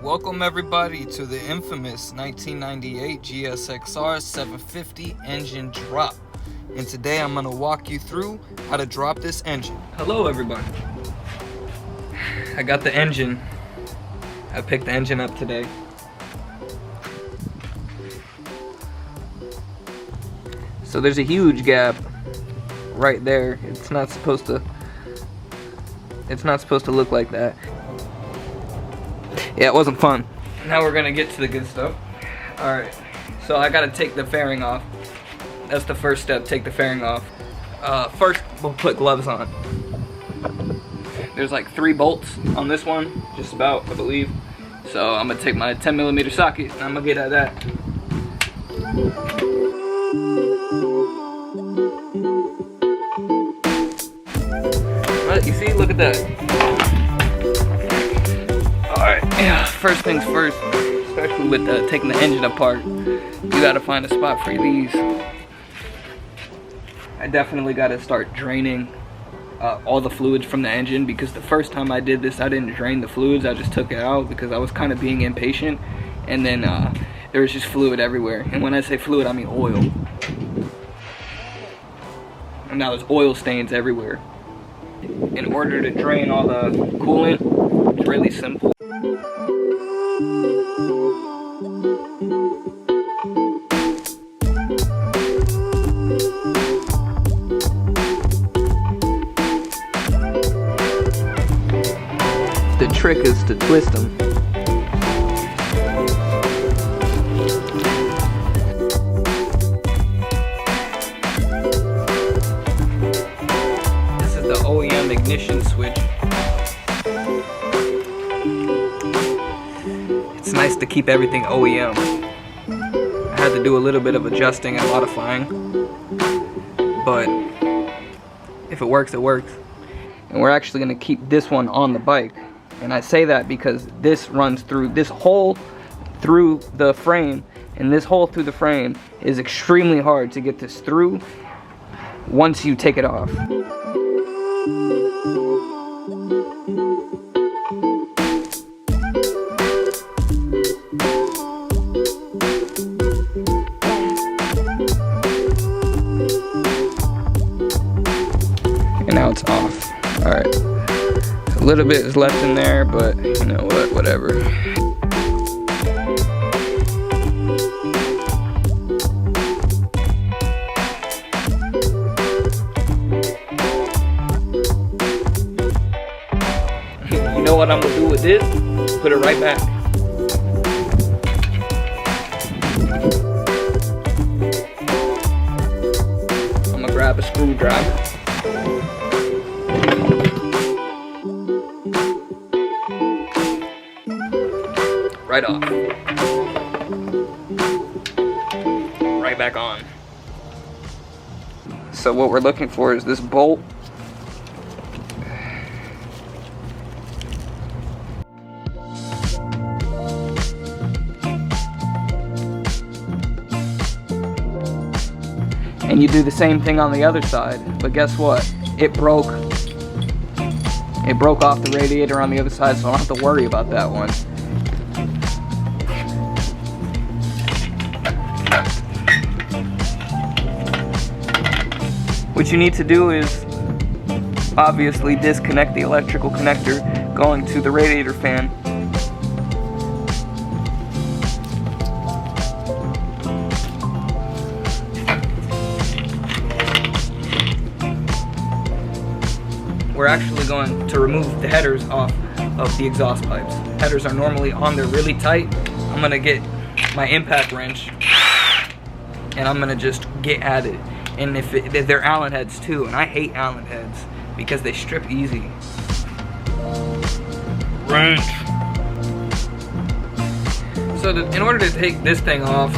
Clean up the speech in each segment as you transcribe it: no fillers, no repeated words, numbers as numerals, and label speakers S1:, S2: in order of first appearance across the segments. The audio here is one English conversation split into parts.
S1: Welcome everybody to the infamous 1998 GSXR-750 engine drop. And today I'm going to walk you through how to drop this engine. Hello everybody. I got the engine. I picked the engine up today. So there's a huge gap right there. It's not supposed to look like that. Yeah, it wasn't fun. Now we're gonna get to the good stuff. Alright, so I gotta take the fairing off. That's the first step, take the fairing off. First, we'll put gloves on. There's like 3 bolts on this one, just about, I believe. So I'm gonna take my 10mm socket and I'm gonna get at that. Right, you see, look at that. Alright, yeah, first things first, especially with taking the engine apart, you gotta find a spot for these. I definitely gotta start draining all the fluids from the engine, because the first time I did this I didn't drain the fluids, I just took it out because I was kind of being impatient, and then there was just fluid everywhere. And when I say fluid, I mean oil. And now there's oil stains everywhere. In order to drain all the coolant, it's really simple. The trick is to twist them. This is the OEM ignition switch. It's nice to keep everything OEM. I had to do a little bit of adjusting and modifying, but if it works, it works. And we're actually going to keep this one on the bike. And I say that because this runs through this hole through the frame, and this hole through the frame is extremely hard to get this through once you take it off. And now it's off. All right. A little bit is left in there, but you know what, whatever. You know what I'm gonna do with this? Put it right back. I'm gonna grab a screwdriver. Right off. Right back on. So what we're looking for is this bolt. And you do the same thing on the other side, but guess what? It broke. It broke off the radiator on the other side, so I don't have to worry about that one. What you need to do is obviously disconnect the electrical connector going to the radiator fan. We're actually going to remove the headers off of the exhaust pipes. Headers are normally on there really tight. I'm gonna get my impact wrench and I'm gonna just get at it. And if they're Allen heads too, and I hate Allen heads because they strip easy. Wrench. So in order to take this thing off,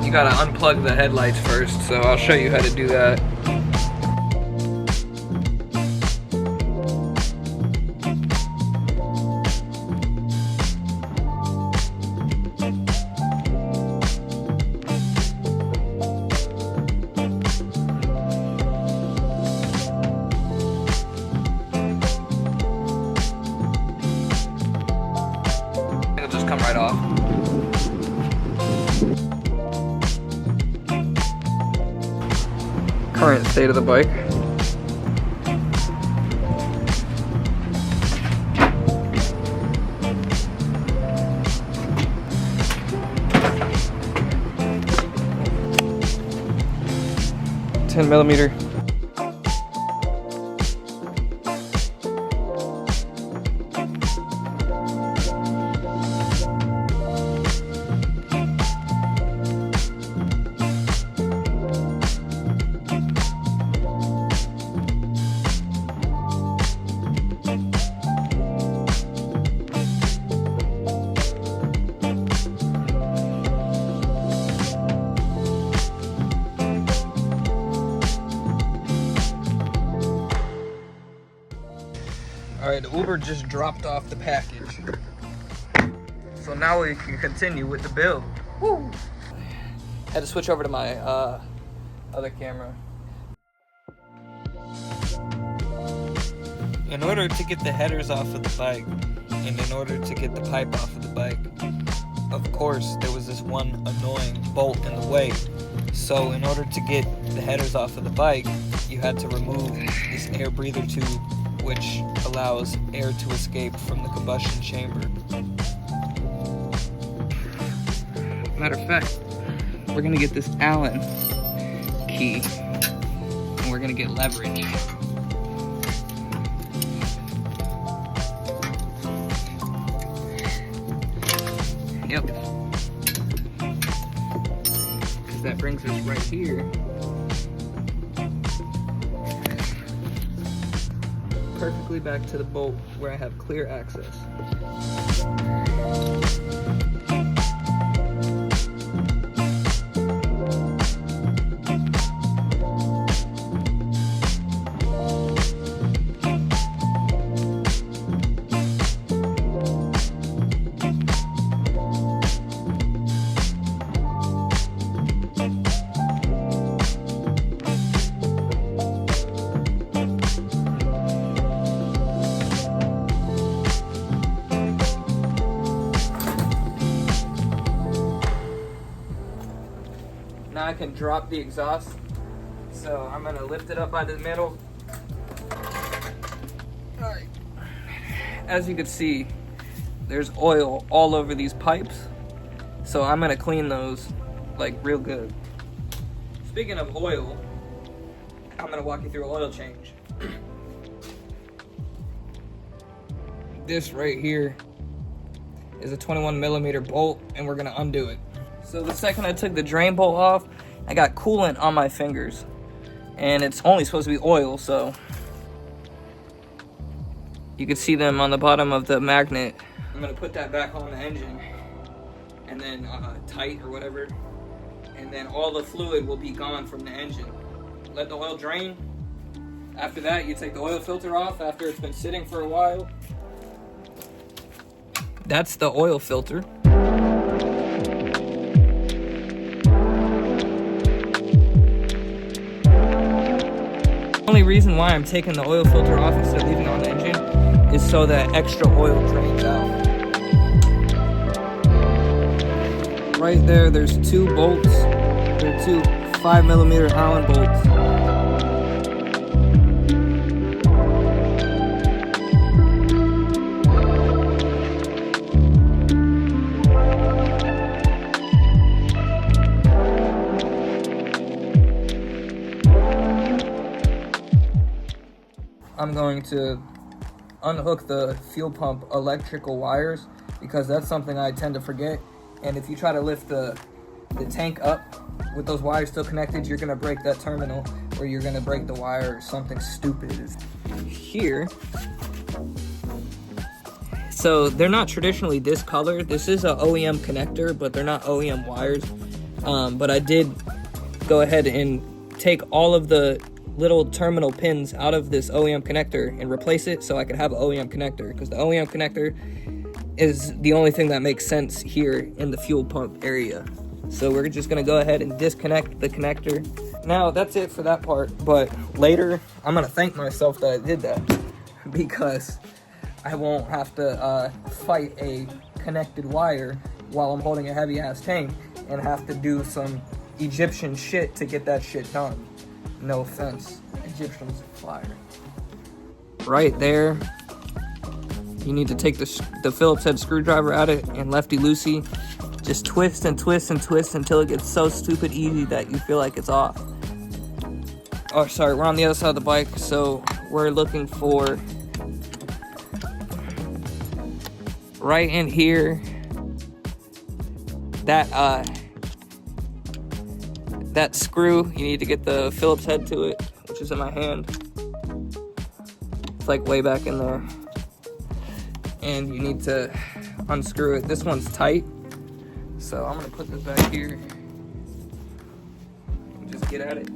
S1: you gotta unplug the headlights first. So I'll show you how to do that. come right off. Current state of the bike. $10mm. Alright, the Uber just dropped off the package. So now we can continue with the build. Woo! Had to switch over to my other camera. In order to get the headers off of the bike, and in order to get the pipe off of the bike, of course, there was this one annoying bolt in the way. So in order to get the headers off of the bike, you had to remove this air breather tube, which allows air to escape from the combustion chamber. Matter of fact, we're gonna get this Allen key, and we're gonna get leverage. Yep. Because that brings us right here. Perfectly back to the bolt where I have clear access. Now I can drop the exhaust. So I'm gonna lift it up by the middle. Alright. As you can see, there's oil all over these pipes. So I'm gonna clean those like real good. Speaking of oil, I'm gonna walk you through an oil change. This right here is a 21mm bolt, and we're gonna undo it. So the second I took the drain bolt off, I got coolant on my fingers. And it's only supposed to be oil, so you can see them on the bottom of the magnet. I'm gonna put that back on the engine, and then tight or whatever. And then all the fluid will be gone from the engine. Let the oil drain. After that, you take the oil filter off after it's been sitting for a while. That's the oil filter. The only reason why I'm taking the oil filter off instead of leaving it on the engine is so that extra oil drains out. Right there, there's two bolts. There are two 5mm Allen bolts. I'm going to unhook the fuel pump electrical wires because that's something I tend to forget. And if you try to lift the tank up with those wires still connected, you're gonna break that terminal, or you're gonna break the wire or something stupid. Here, so they're not traditionally this color. This is a OEM connector, but they're not OEM wires. But I did go ahead and take all of the little terminal pins out of this OEM connector and replace it so I could have an OEM connector, because the OEM connector is the only thing that makes sense here in the fuel pump area. So we're just gonna go ahead and disconnect the connector. Now that's it for that part, but later I'm gonna thank myself that I did that, because I won't have to fight a connected wire while I'm holding a heavy ass tank and have to do some Egyptian shit to get that shit done. No offense, Egyptians are fire. Right there, you need to take the Phillips head screwdriver out of it and lefty-loosey. Just twist and twist and twist until it gets so stupid easy that you feel like it's off. Oh, sorry, we're on the other side of the bike, so we're looking for right in here, that screw. You need to get the Phillips head to it, which is in my hand. It's like way back in there. And you need to unscrew it. This one's tight, so I'm gonna put this back here and just get at it.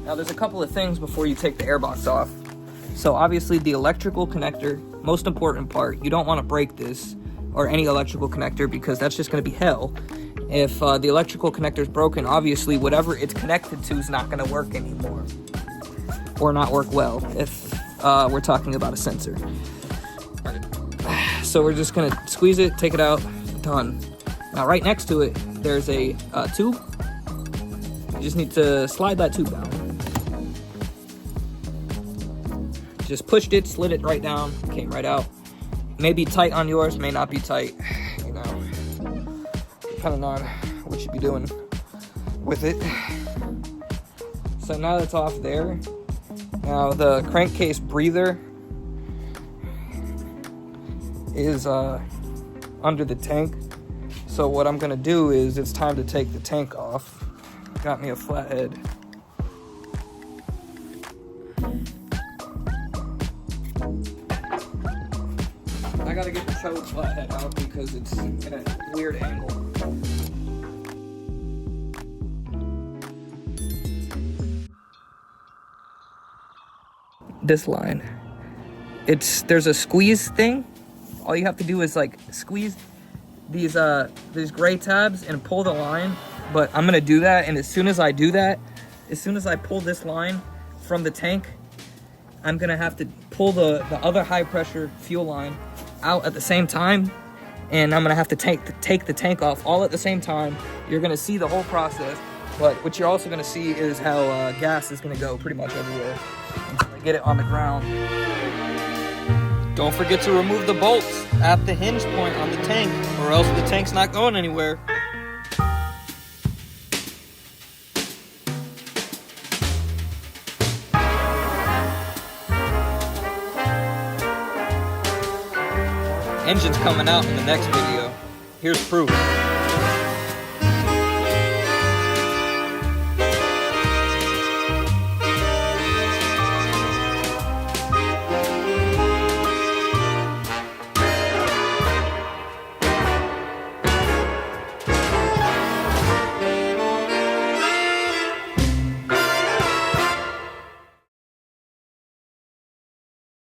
S1: Now there's a couple of things before you take the airbox off. So obviously the electrical connector, most important part, you don't want to break this or any electrical connector because that's just going to be hell. If the electrical connector is broken, obviously whatever it's connected to is not going to work anymore. Or not work well if we're talking about a sensor. So we're just going to squeeze it, take it out, done. Now right next to it, there's a tube. You just need to slide that tube down. Just pushed it, slid it right down, came right out. May be tight on yours, may not be tight, you know, depending on what you be doing with it. So now that's off there. Now the crankcase breather is under the tank. So what I'm gonna do is it's time to take the tank off. Got me a flathead. I gotta get the chode flathead out because it's in a weird angle. This line, there's a squeeze thing. All you have to do is like squeeze these gray tabs and pull the line. But I'm gonna do that, and as soon as I do that, as soon as I pull this line from the tank, I'm gonna have to pull the other high pressure fuel line out at the same time, and I'm gonna have to take the tank off all at the same time. You're gonna see the whole process, but what you're also gonna see is how gas is gonna go pretty much everywhere until I get it on the ground. Don't forget to remove the bolts at the hinge point on the tank, or else the tank's not going anywhere. Engine's coming out in the next video. Here's proof.